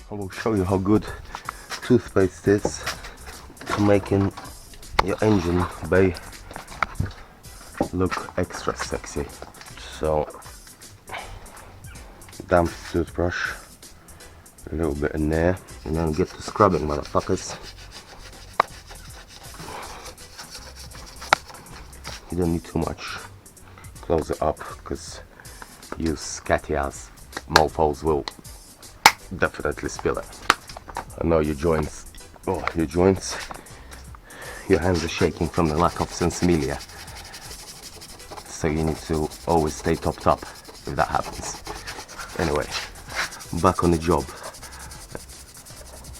I will show you how good toothpaste is to making your engine bay look extra sexy. So, damp toothbrush, a little bit in there, and then get to scrubbing, motherfuckers. You don't need too much. Close it up, because you scatty ass mofos will definitely spill it. I know your joints, your hands are shaking from the lack of sensimilia. So you need to always stay topped up if that happens. Anyway, back on the job.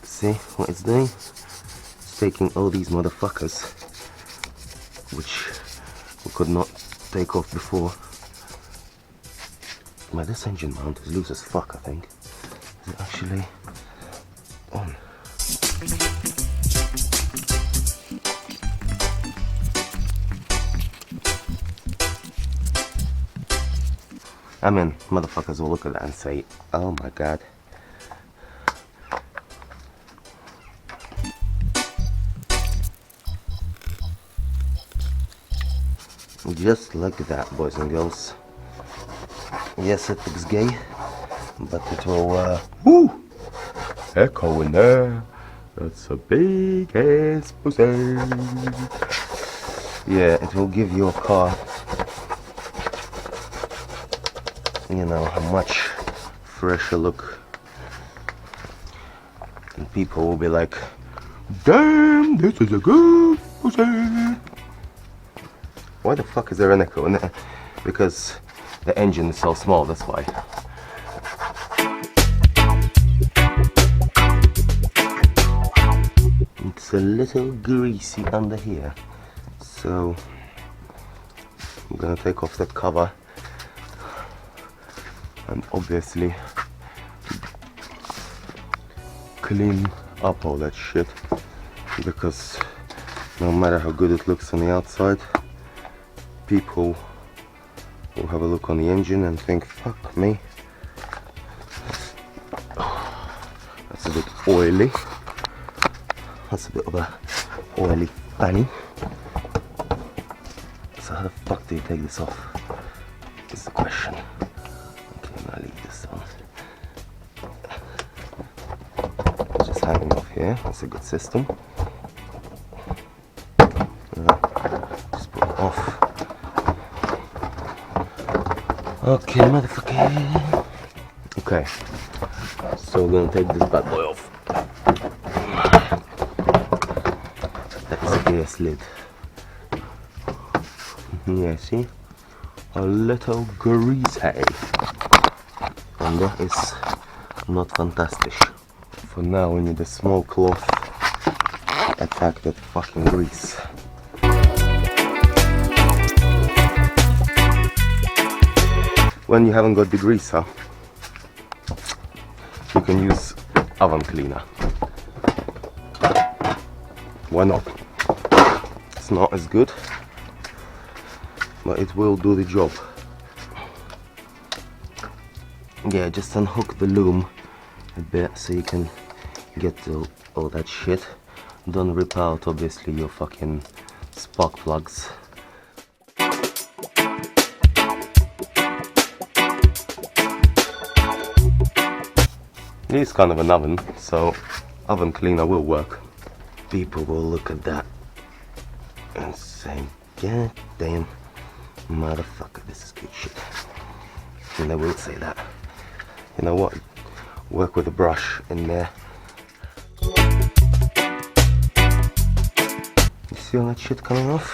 See what it's doing? It's taking all these motherfuckers, which we could not take off before. Man, this engine mount is loose as fuck, I think. Is it actually on? I mean, motherfuckers will look at that and say, oh my god. Just like that, boys and girls. Yes, it looks gay, but it will, woo! Echo in there. That's a big ass pussy. Yeah, it will give your car, you know, a much fresher look. And people will be like, damn, this is a good pussy. Why the fuck is there an echo in there? Because the engine is so small, that's why. It's a little greasy under here. So I'm gonna take off that cover and obviously clean up all that shit, because no matter how good it looks on the outside, people will have a look on the engine and think, fuck me, that's a bit oily, that's a bit of a oily fanny. So how the fuck do you take this off, is the question. Okay, now leave this on. Just hanging off here, that's a good system. Just put it off. Okay, motherfucker. Okay, so we're gonna take this bad boy off. That is a gas lid. Yeah, see? A little greasy. And that is not fantastic. For now, we need a small cloth to attack that fucking grease. When you haven't got degreaser, you can use oven cleaner. Why not? It's not as good, but it will do the job. Yeah, just unhook the loom a bit so you can get to all that shit. Don't rip out obviously your fucking spark plugs. It is kind of an oven, so oven cleaner will work. People will look at that and say, god damn, motherfucker, this is good shit. And they will say that. You know what? Work with a brush in there. You see all that shit coming off?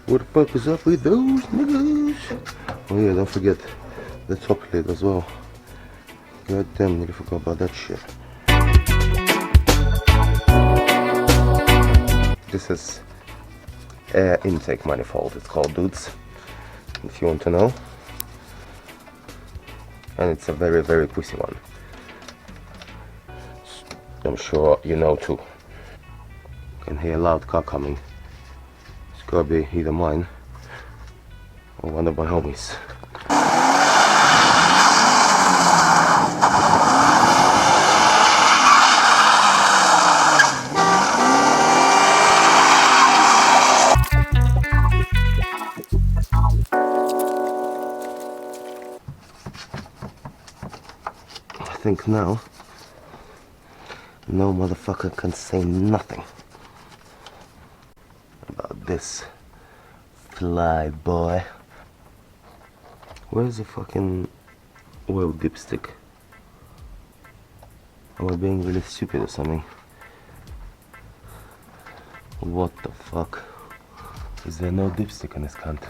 What the fuck is up with those niggas? Oh yeah, don't forget the top lid as well. God damn, nearly forgot about that shit. This is air intake manifold, it's called, dudes, if you want to know. And it's a very, very pussy one. I'm sure you know too. You can hear a loud car coming. It's gotta be either mine or one of my homies. think now no motherfucker can say nothing about this fly boy. Where's the fucking oil dipstick? Am I being really stupid or something? What the fuck? Is there no dipstick on this cunt?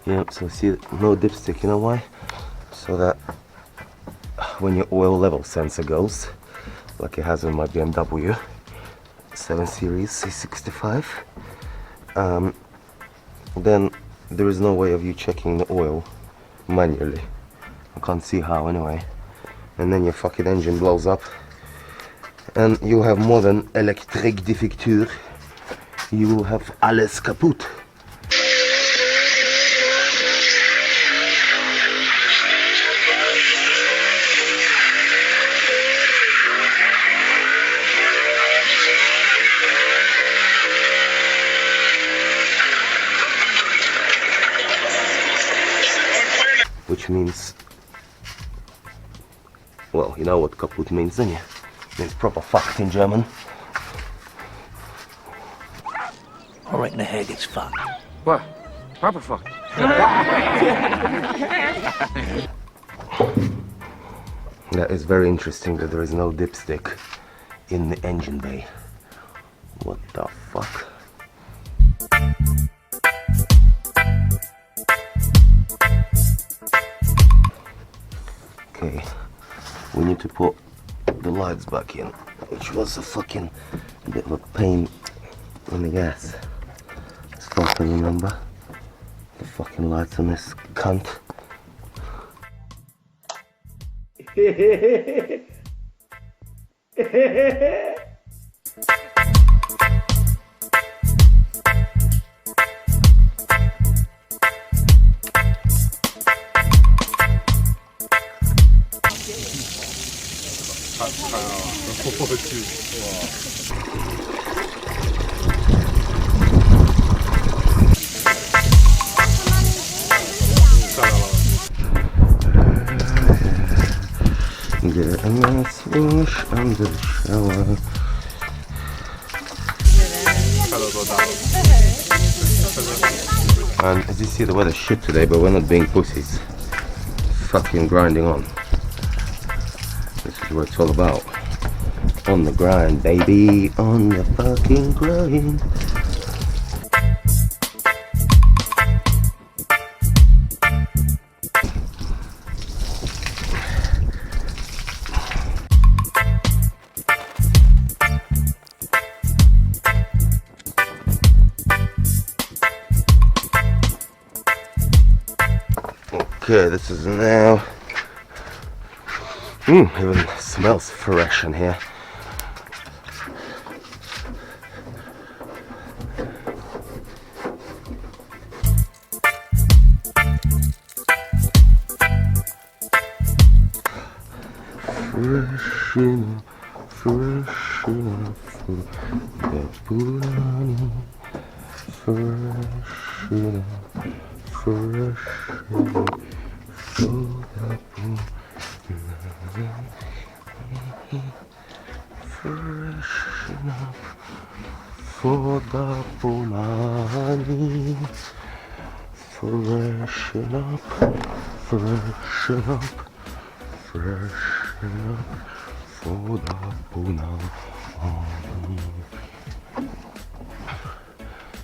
Yeah, so see, no dipstick, you know why? So that when your oil level sensor goes, like it has on my BMW 7 Series C65, then there is no way of you checking the oil manually. I can't see how anyway. And then your fucking engine blows up and you'll have more than electric defecteur, you will have alles kaputt. Which means, well, you know what kaputt means, don't you? It means proper fucked in German. I reckon the hair gets fucked. What? Proper fuck. That is very interesting that there is no dipstick in the engine bay. What the fuck? Okay, we need to put the lights back in, which was a fucking bit of a pain in the ass. As far as I remember, the fucking lights on this cunt. Get a nice wash under the shower. And as you see, the weather's shit today, but we're not being pussies. Fucking grinding on. This is what it's all about. On the grind, baby. On the fucking grind. Okay, this is now. Even smells fresh in here. Fresh enough, fresh enough for the Pulani. Fresh enough, fresh enough for the Pulani. Fresh enough for the Pulani. Fresh enough, fresh enough, fresh enough for the Pulani.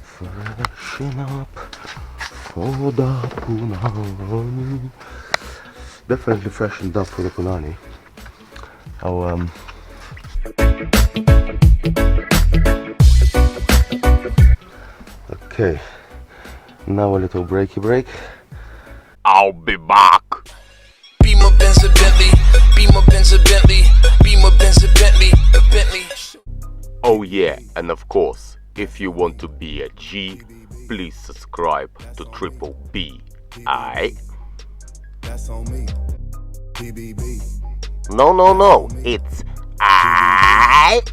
Fresh enough for the Punani. Definitely freshened up for the Punani. Okay, now a little breaky break. I'll be back. Beamer Benz a Bentley, Beamer Benz a Bentley, Beamer Benz a Bentley, a Bentley. Oh yeah, and of course, if you want to be a G, please subscribe to Triple B. Aight? That's on me. BBB. No, it's aight.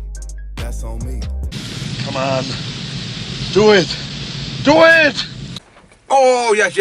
That's on me. Come on. Do it. Do it! Oh, yes.